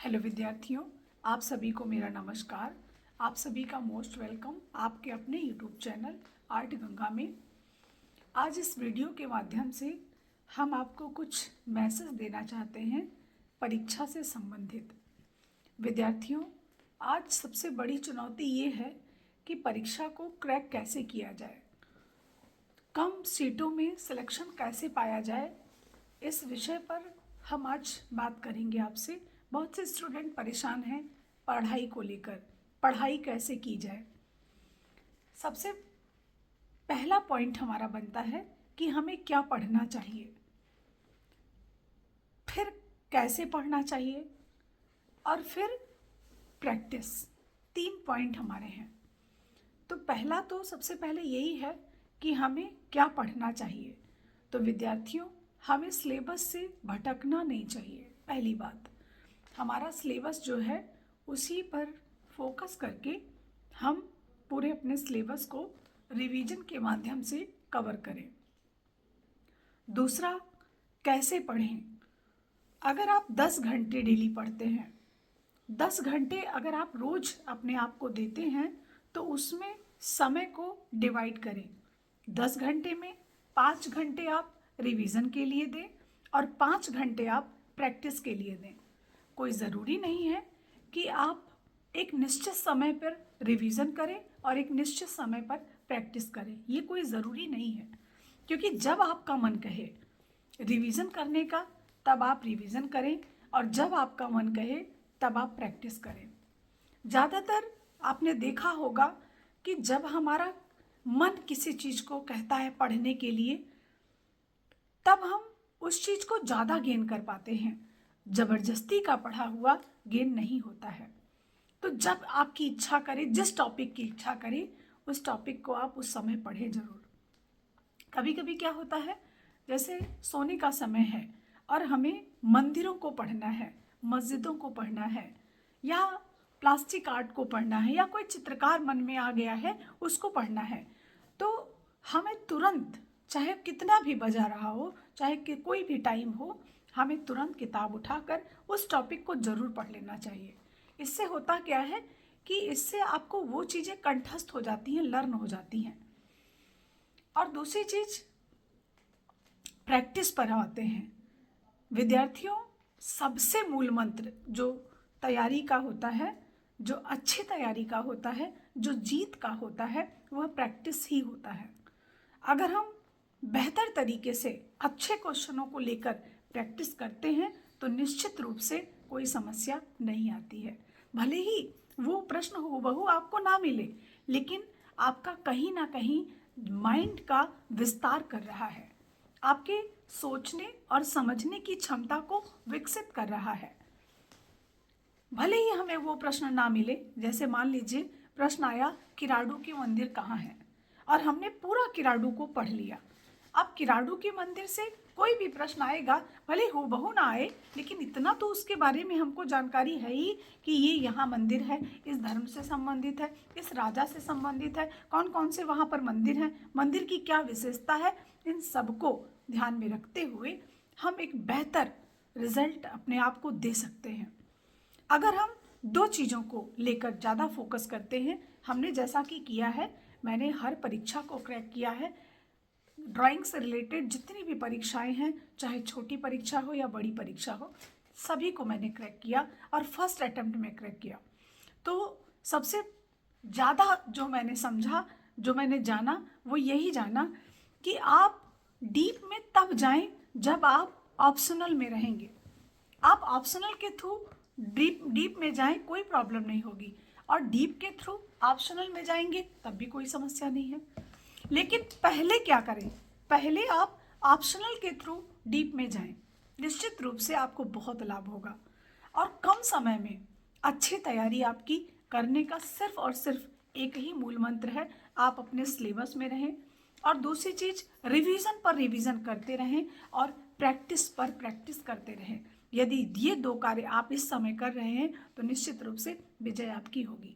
Hello विद्यार्थियों, आप सभी को मेरा नमस्कार। आप सभी का मोस्ट वेलकम आपके अपने यूट्यूब चैनल आर्ट गंगा में। आज इस वीडियो के माध्यम से हम आपको कुछ मैसेज देना चाहते हैं परीक्षा से संबंधित। विद्यार्थियों, आज सबसे बड़ी चुनौती ये है कि परीक्षा को क्रैक कैसे किया जाए, कम सीटों में सिलेक्शन कैसे पाया जाए। इस विषय पर हम आज बात करेंगे आपसे। बहुत से स्टूडेंट परेशान हैं पढ़ाई को लेकर, पढ़ाई कैसे की जाए। सबसे पहला पॉइंट हमारा बनता है कि हमें क्या पढ़ना चाहिए, फिर कैसे पढ़ना चाहिए और फिर प्रैक्टिस। 3 पॉइंट हमारे हैं। तो पहला तो सबसे पहले यही है कि हमें क्या पढ़ना चाहिए। तो विद्यार्थियों, हमें सिलेबस से भटकना नहीं चाहिए। पहली बात, हमारा सिलेबस जो है उसी पर फोकस करके हम पूरे अपने सिलेबस को रिवीजन के माध्यम से कवर करें। दूसरा, कैसे पढ़ें। अगर आप 10 घंटे डेली पढ़ते हैं, 10 घंटे अगर आप रोज अपने आप को देते हैं तो उसमें समय को डिवाइड करें। 10 घंटे में 5 घंटे आप रिवीजन के लिए दें और 5 घंटे आप प्रैक्टिस के लिए दें। कोई ज़रूरी नहीं है कि आप एक निश्चित समय पर रिवीजन करें और एक निश्चित समय पर प्रैक्टिस करें। ये कोई ज़रूरी नहीं है, क्योंकि जब आपका मन कहे रिवीजन करने का तब आप रिवीजन करें और जब आपका मन कहे तब आप प्रैक्टिस करें। ज़्यादातर आपने देखा होगा कि जब हमारा मन किसी चीज़ को कहता है पढ़ने के लिए, तब हम उस चीज़ को ज़्यादा गेन कर पाते हैं। जबरदस्ती का पढ़ा हुआ गेन नहीं होता है। तो जब आपकी इच्छा करे, जिस टॉपिक की इच्छा करे, उस टॉपिक को आप उस समय पढ़ें जरूर। कभी कभी क्या होता है, जैसे सोने का समय है और हमें मंदिरों को पढ़ना है, मस्जिदों को पढ़ना है, या प्लास्टिक आर्ट को पढ़ना है, या कोई चित्रकार मन में आ गया है उसको पढ़ना है, तो हमें तुरंत, चाहे कितना भी बजा रहा हो, चाहे कि कोई भी टाइम हो, हमें तुरंत किताब उठाकर उस टॉपिक को ज़रूर पढ़ लेना चाहिए। इससे होता क्या है कि इससे आपको वो चीज़ें कंठस्थ हो जाती हैं, लर्न हो जाती हैं। और दूसरी चीज़, प्रैक्टिस पर आते हैं। विद्यार्थियों, सबसे मूल मंत्र जो तैयारी का होता है, जो अच्छी तैयारी का होता है, जो जीत का होता है, वह प्रैक्टिस ही होता है। अगर हम बेहतर तरीके से अच्छे क्वेश्चनों को लेकर प्रैक्टिस करते हैं तो निश्चित रूप से कोई समस्या नहीं आती है। भले ही वो प्रश्न हूबहू आपको ना मिले, लेकिन आपका कहीं ना कहीं माइंड का विस्तार कर रहा है, आपके सोचने और समझने की क्षमता को विकसित कर रहा है। भले ही हमें वो प्रश्न ना मिले, जैसे मान लीजिए प्रश्न आया किराडू के मंदिर कहाँ है, और हमने पूरा किराडू को पढ़ लिया। अब किराडू के मंदिर से कोई भी प्रश्न आएगा, भले हूबहू ना आए, लेकिन इतना तो उसके बारे में हमको जानकारी है ही कि ये यहाँ मंदिर है, इस धर्म से संबंधित है, इस राजा से संबंधित है, कौन कौन से वहाँ पर मंदिर हैं, मंदिर की क्या विशेषता है। इन सबको ध्यान में रखते हुए हम एक बेहतर रिजल्ट अपने आप को दे सकते हैं। अगर हम 2 चीज़ों को लेकर ज़्यादा फोकस करते हैं, हमने जैसा कि किया है, मैंने हर परीक्षा को क्रैक किया है। ड्राइंग से रिलेटेड जितनी भी परीक्षाएं हैं, चाहे छोटी परीक्षा हो या बड़ी परीक्षा हो, सभी को मैंने क्रैक किया और फर्स्ट अटेम्प्ट में क्रैक किया। तो सबसे ज़्यादा जो मैंने समझा, जो मैंने जाना, वो यही जाना कि आप डीप में तब जाएं जब आप ऑप्शनल में रहेंगे। आप ऑप्शनल के थ्रू डीप में जाएं, कोई प्रॉब्लम नहीं होगी, और डीप के थ्रू ऑप्शनल में जाएंगे तब भी कोई समस्या नहीं है। लेकिन पहले क्या करें, पहले आप ऑप्शनल के थ्रू डीप में जाएं, निश्चित रूप से आपको बहुत लाभ होगा। और कम समय में अच्छी तैयारी आपकी करने का सिर्फ और सिर्फ एक ही मूल मंत्र है, आप अपने सिलेबस में रहें, और दूसरी चीज़, रिवीजन पर रिवीजन करते रहें और प्रैक्टिस पर प्रैक्टिस करते रहें। यदि ये 2 कार्य आप इस समय कर रहे हैं तो निश्चित रूप से विजय आपकी होगी।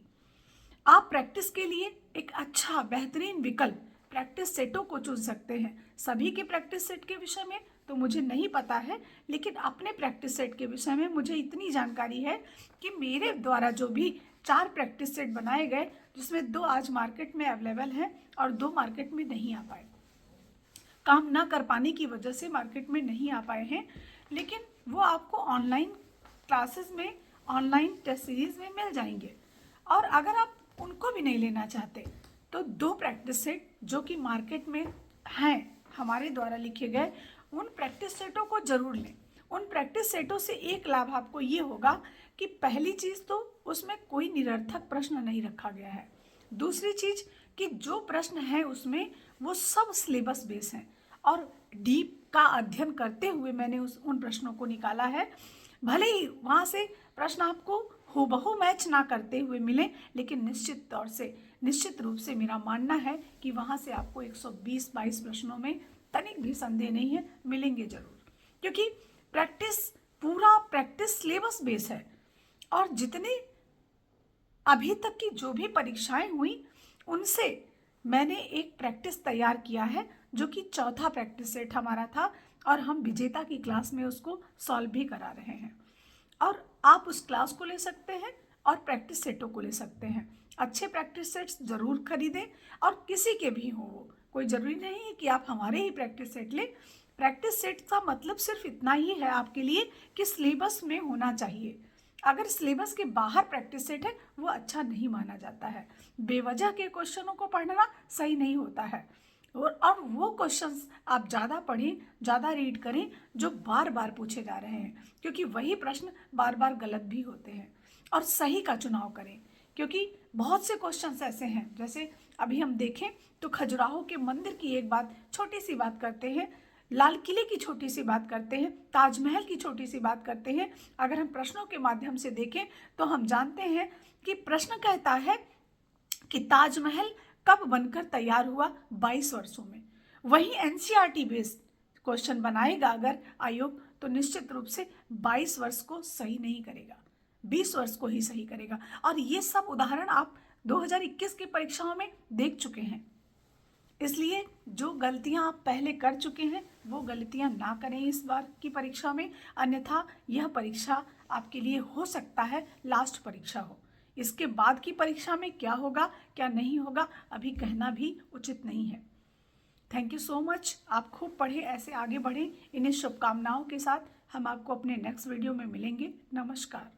आप प्रैक्टिस के लिए एक अच्छा बेहतरीन विकल्प प्रैक्टिस सेटों को चुन सकते हैं। सभी के प्रैक्टिस सेट के विषय में तो मुझे नहीं पता है, लेकिन अपने प्रैक्टिस सेट के विषय में मुझे इतनी जानकारी है कि मेरे द्वारा जो भी 4 प्रैक्टिस सेट बनाए गए, जिसमें 2 आज मार्केट में अवेलेबल हैं और 2 मार्केट में नहीं आ पाए, काम ना कर पाने की वजह से मार्केट में नहीं आ पाए हैं, लेकिन वो आपको ऑनलाइन क्लासेस में, ऑनलाइन टेस्ट सीरीज़ में मिल जाएंगे। और अगर आप उनको भी नहीं लेना चाहते तो 2 प्रैक्टिस सेट जो कि मार्केट में हैं हमारे द्वारा लिखे गए, उन प्रैक्टिस सेटों को ज़रूर लें। उन प्रैक्टिस सेटों से एक लाभ आपको ये होगा कि पहली चीज़ तो उसमें कोई निरर्थक प्रश्न नहीं रखा गया है। दूसरी चीज़ कि जो प्रश्न है उसमें वो सब सिलेबस बेस हैं और डीप का अध्ययन करते हुए मैंने उन प्रश्नों को निकाला है। भले ही वहाँ से प्रश्न आपको हूबहू मैच ना करते हुए मिले, लेकिन निश्चित रूप से मेरा मानना है कि वहाँ से आपको 120-22 प्रश्नों में तनिक भी संदेह नहीं है, मिलेंगे जरूर, क्योंकि पूरा प्रैक्टिस सिलेबस बेस है। और जितने अभी तक की जो भी परीक्षाएं हुई उनसे मैंने एक प्रैक्टिस तैयार किया है, जो कि चौथा प्रैक्टिस सेट हमारा था और हम विजेता की क्लास में उसको सॉल्व भी करा रहे हैं। और आप उस क्लास को ले सकते हैं और प्रैक्टिस सेटों को ले सकते हैं। अच्छे प्रैक्टिस सेट्स ज़रूर खरीदें, और किसी के भी हो, कोई ज़रूरी नहीं है कि आप हमारे ही प्रैक्टिस सेट लें। प्रैक्टिस सेट का मतलब सिर्फ इतना ही है आपके लिए कि सिलेबस में होना चाहिए। अगर सिलेबस के बाहर प्रैक्टिस सेट है वो अच्छा नहीं माना जाता है। बेवजह के क्वेश्चनों को पढ़ना सही नहीं होता है, और वो क्वेश्चंस आप ज़्यादा पढ़ें, ज़्यादा रीड करें जो बार बार पूछे जा रहे हैं, क्योंकि वही प्रश्न बार बार गलत भी होते हैं। और सही का चुनाव करें, क्योंकि बहुत से क्वेश्चंस ऐसे हैं, जैसे अभी हम देखें तो खजुराहो के मंदिर की एक बात, छोटी सी बात करते हैं, लाल किले की छोटी सी बात करते हैं, ताजमहल की छोटी सी बात करते हैं। अगर हम प्रश्नों के माध्यम से देखें तो हम जानते हैं कि प्रश्न कहता है कि ताजमहल कब बनकर तैयार हुआ, 22 वर्षों में। वही एनसीईआरटी बेस्ड क्वेश्चन बनाएगा अगर आयोग, तो निश्चित रूप से 22 वर्ष को सही नहीं करेगा, 20 वर्ष को ही सही करेगा। और ये सब उदाहरण आप 2021 की परीक्षाओं में देख चुके हैं। इसलिए जो गलतियां आप पहले कर चुके हैं वो गलतियां ना करें इस बार की परीक्षा में, अन्यथा यह परीक्षा आपके लिए हो सकता है लास्ट परीक्षा हो। इसके बाद की परीक्षा में क्या होगा क्या नहीं होगा अभी कहना भी उचित नहीं है। Thank you so much. आप खूब पढ़ें, ऐसे आगे बढ़ें। इन्हीं शुभकामनाओं के साथ हम आपको अपने नेक्स्ट वीडियो में मिलेंगे। नमस्कार।